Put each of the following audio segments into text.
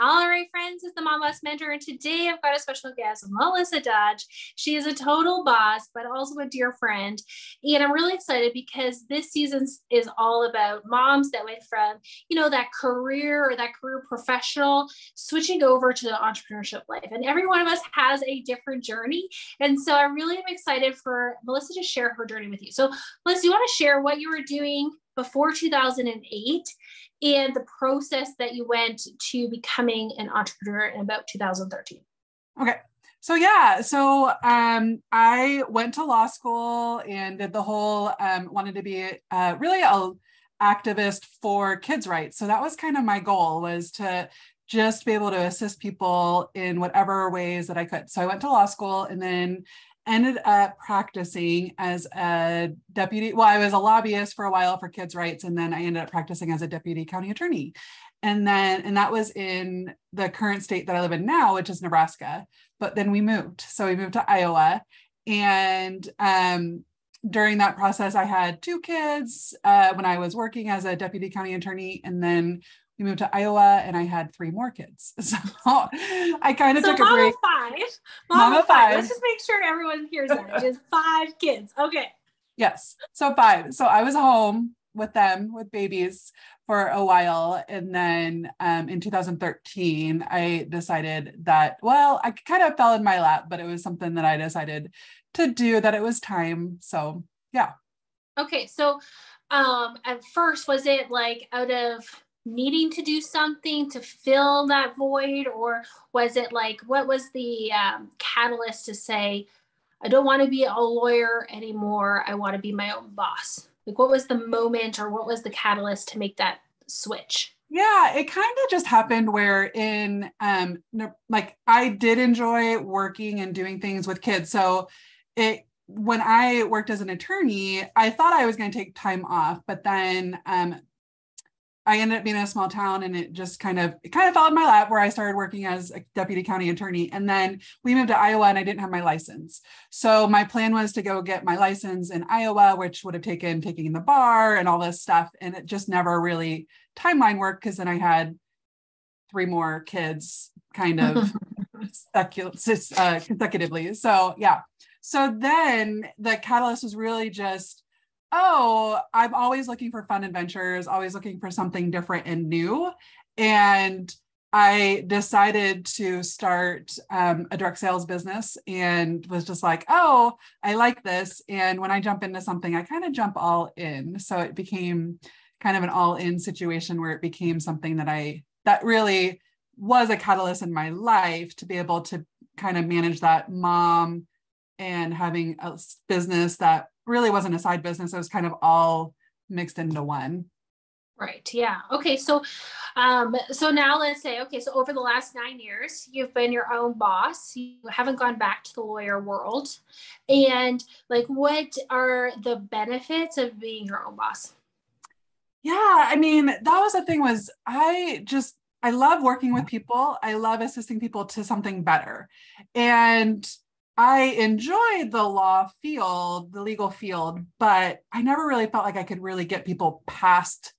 All right, friends, it's the Mom Boss Mentor, and today I've got a special guest, Melissa Dodge. She is a total boss, but also a dear friend. And I'm really excited because this season is all about moms that went from, that career or that career professional switching over to the entrepreneurship life. And every one of us has a different journey. And so I really am excited for Melissa to share her journey with you. So, Melissa, you want to share what you were doing before 2008 and the process that you went to becoming an entrepreneur in about 2013. Okay. So I went to law school and did the whole, wanted to be really a activist for kids' rights. So that was kind of my goal, was to just be able to assist people in whatever ways that I could. So I went to law school and then ended up practicing as a deputy. Well, I was a lobbyist for a while for kids' rights, and then I ended up practicing as a deputy county attorney. And that was in the current state that I live in now, which is Nebraska. But then we moved. So we moved to Iowa. And during that process, I had 2 kids when I was working as a deputy county attorney. And then we moved to Iowa and I had 3 more kids. So I kind of took a break. Mama of 5. Let's just make sure everyone hears that. Just 5 kids. Okay. Yes. So 5. So I was home with them, with babies for a while. And then in 2013, I decided that, I kind of fell in my lap, but it was something that I decided to do, that it was time. So yeah. Okay. So at first, was it like out of needing to do something to fill that void, or was it like, what was the catalyst to say, I don't want to be a lawyer anymore, I want to be my own boss? Like, what was the moment, or what was the catalyst to make that switch? Yeah, it kind of just happened where I did enjoy working and doing things with kids. So when I worked as an attorney, I thought I was going to take time off, but then I ended up being in a small town, and it kind of fell in my lap, where I started working as a deputy county attorney. And then we moved to Iowa and I didn't have my license. So my plan was to go get my license in Iowa, which would have taking the bar and all this stuff. And it just never really timeline worked, because then I had 3 more kids kind of consecutively. So yeah. So then the catalyst was really just, I'm always looking for fun adventures, always looking for something different and new. And I decided to start a direct sales business, and was just like, I like this. And when I jump into something, I kind of jump all in. So it became kind of an all in situation, where it became something that really was a catalyst in my life, to be able to kind of manage that mom and having a business that really wasn't a side business. It was kind of all mixed into one. Right. Yeah. Okay. So now let's say, so over the last 9 years, you've been your own boss. You haven't gone back to the lawyer world. And like, what are the benefits of being your own boss? Yeah. I mean, that was the thing, was I love working with people. I love assisting people to something better. And I enjoyed the law field, the legal field, but I never really felt like I could really get people past,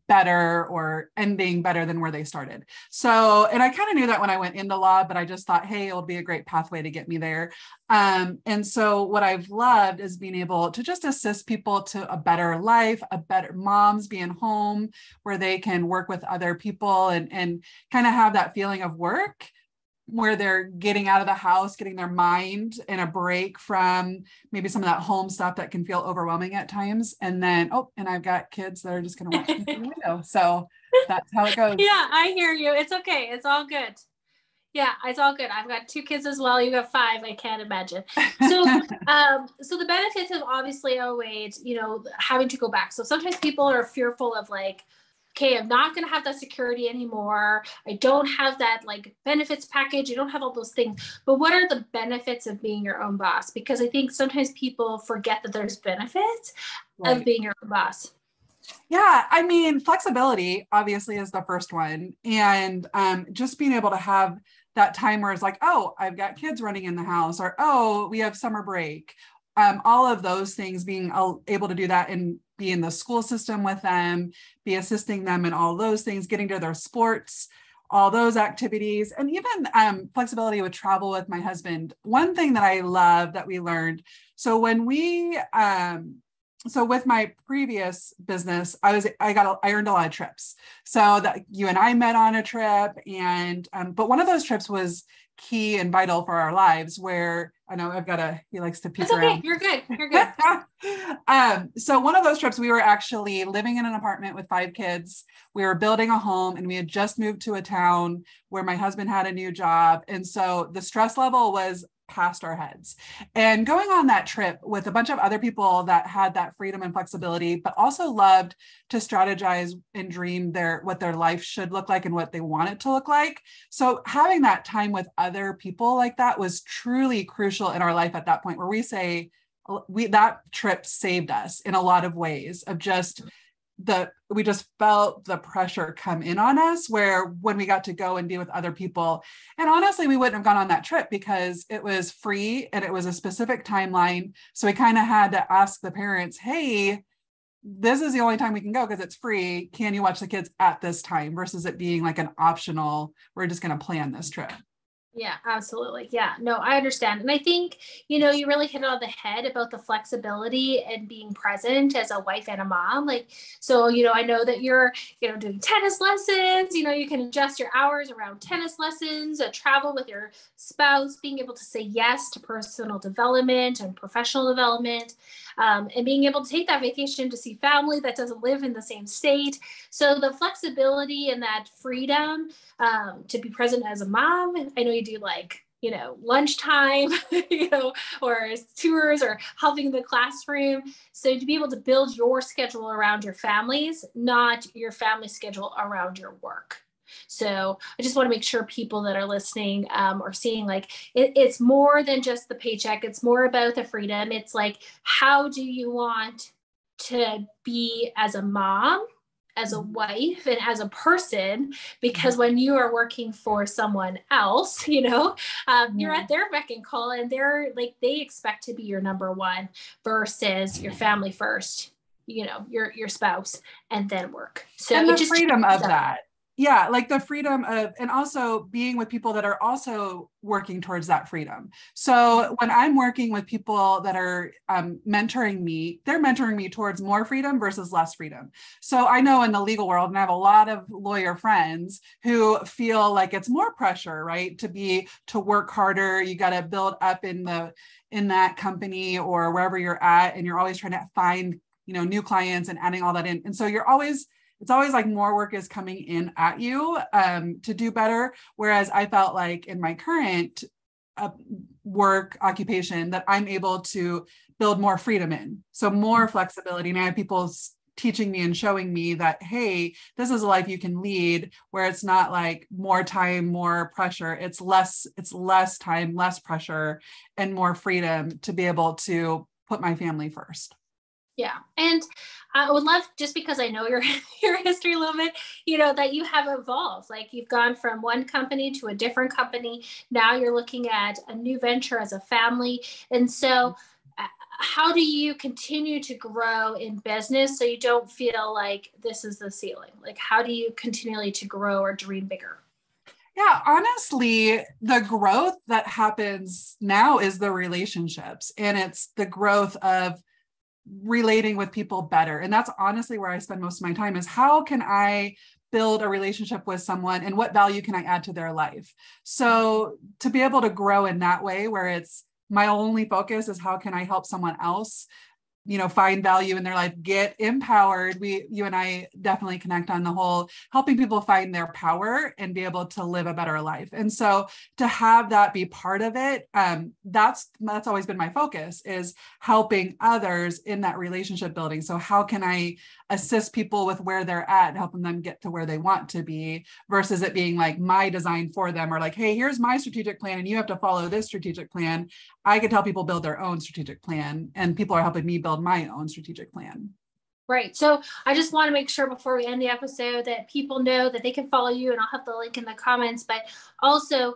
better, or ending better than where they started. So, and I kind of knew that when I went into law, but I just thought, hey, it'll be a great pathway to get me there. And so what I've loved is being able to just assist people to a better life, a better moms being home, where they can work with other people and kind of have that feeling of work, where they're getting out of the house, getting their mind and a break from maybe some of that home stuff that can feel overwhelming at times. And then, and I've got kids that are just going to watch me through the window. So that's how it goes. Yeah, I hear you. It's okay. It's all good. Yeah, it's all good. I've got 2 kids as well. You got 5. I can't imagine. So, so the benefits of obviously having to go back. So sometimes people are fearful of like, okay, I'm not going to have that security anymore. I don't have that like benefits package. You don't have all those things. But what are the benefits of being your own boss? Because I think sometimes people forget that there's benefits of being your own boss. Yeah, I mean, flexibility obviously is the first one. And just being able to have that time where it's like, I've got kids running in the house, or, we have summer break. All of those things, being able to do that and be in the school system with them, be assisting them in all those things, getting to their sports, all those activities, and even flexibility with travel with my husband. One thing that I love that we learned, so when we so with my previous business, I earned a lot of trips. So that you and I met on a trip, and but one of those trips was key and vital for our lives, where I know he likes to peek around. You're good. You're good. So one of those trips, we were actually living in an apartment with 5 kids. We were building a home, and we had just moved to a town where my husband had a new job. And so the stress level was past our heads. And going on that trip with a bunch of other people that had that freedom and flexibility, but also loved to strategize and dream what their life should look like and what they want it to look like. So having that time with other people like that was truly crucial in our life at that point, where that trip saved us in a lot of ways of just we just felt the pressure come in on us, where when we got to go and be with other people, and honestly, we wouldn't have gone on that trip because it was free and it was a specific timeline. So we kind of had to ask the parents, hey, this is the only time we can go because it's free. Can you watch the kids at this time, versus it being like an optional, we're just going to plan this trip. Yeah, absolutely. Yeah, no, I understand. And I think, you really hit it on the head about the flexibility and being present as a wife and a mom. Like, so, I know that you're, doing tennis lessons, you can adjust your hours around tennis lessons, travel with your spouse, being able to say yes to personal development and professional development, and being able to take that vacation to see family that doesn't live in the same state. So the flexibility and that freedom to be present as a mom. I know you do lunchtime, or tours or helping in the classroom. So to be able to build your schedule around your families, not your family schedule around your work. So I just want to make sure people that are listening are seeing it's more than just the paycheck. It's more about the freedom. It's like, how do you want to be as a mom, as a wife, and as a person? Because when you are working for someone else, you're at their beck and call, and they expect to be your number one versus your family first, your spouse, and then work. So and the freedom of that. Yeah, like the freedom of, and also being with people that are also working towards that freedom. So when I'm working with people that are mentoring me, they're mentoring me towards more freedom versus less freedom. So I know in the legal world, and I have a lot of lawyer friends who feel like it's more pressure, right? To work harder. You got to build up in that company or wherever you're at, and you're always trying to find, new clients and adding all that in. And so it's always like more work is coming in at you to do better. Whereas I felt like in my current work occupation that I'm able to build more freedom in. So more flexibility. And I have people teaching me and showing me that, hey, this is a life you can lead, where it's not like more time, more pressure. It's less time, less pressure, and more freedom to be able to put my family first. Yeah. And I would love, just because I know your history a little bit, that you have evolved. Like, you've gone from one company to a different company. Now you're looking at a new venture as a family. And so how do you continue to grow in business so you don't feel like this is the ceiling? Like, how do you continually to grow or dream bigger? Yeah, honestly, the growth that happens now is the relationships, and it's the growth of relating with people better. And that's honestly where I spend most of my time, is how can I build a relationship with someone and what value can I add to their life? So to be able to grow in that way, where it's my only focus is how can I help someone else, find value in their life, get empowered. You and I definitely connect on the whole helping people find their power and be able to live a better life. And so to have that be part of it, that's always been my focus, is helping others in that relationship building. So how can I assist people with where they're at, helping them get to where they want to be, versus it being like my design for them, or like, hey, here's my strategic plan and you have to follow this strategic plan. I could help people build their own strategic plan, and people are helping me build my own strategic plan. Right. So I just want to make sure before we end the episode that people know that they can follow you, and I'll have the link in the comments, but also,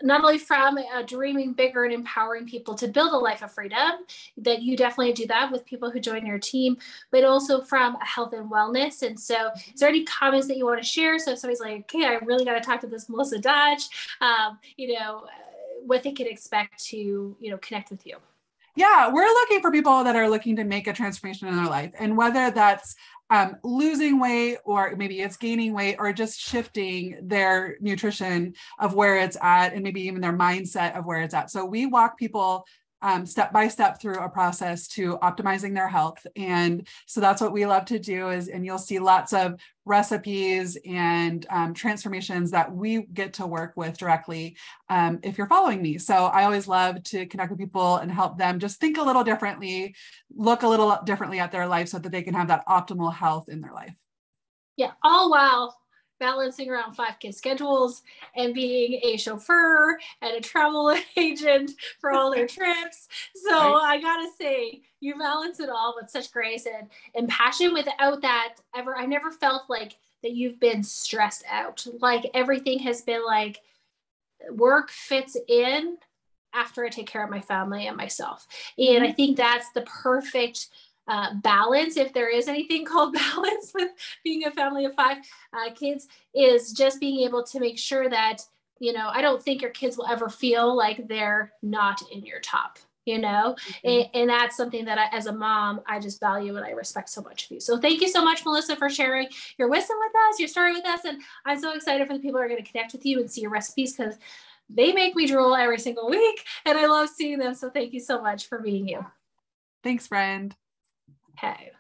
not only from dreaming bigger and empowering people to build a life of freedom, that you definitely do that with people who join your team, but also from a health and wellness. And so is there any comments that you want to share? So if somebody's like, okay, I really got to talk to this Melissa Dodge, what they can expect to, connect with you. Yeah, we're looking for people that are looking to make a transformation in their life. And whether that's losing weight, or maybe it's gaining weight, or just shifting their nutrition of where it's at, and maybe even their mindset of where it's at. So we walk people step by step through a process to optimizing their health. And so that's what we love to do and you'll see lots of recipes and transformations that we get to work with directly if you're following me. So I always love to connect with people and help them just think a little differently, look a little differently at their life so that they can have that optimal health in their life. Yeah, all while balancing around 5 kid schedules and being a chauffeur and a travel agent for all their trips. So right. I gotta say, you balance it all with such grace and passion. Without that ever, I never felt like that you've been stressed out. Like everything has been like work fits in after I take care of my family and myself. And I think that's the perfect balance, if there is anything called balance with being a family of 5 kids, is just being able to make sure that, I don't think your kids will ever feel like they're not in your top, and that's something that as a mom, I just value and I respect so much of you. So thank you so much, Melissa, for sharing your wisdom with us, your story with us. And I'm so excited for the people who are going to connect with you and see your recipes, because they make me drool every single week and I love seeing them. So thank you so much for being you. Thanks, friend. Okay.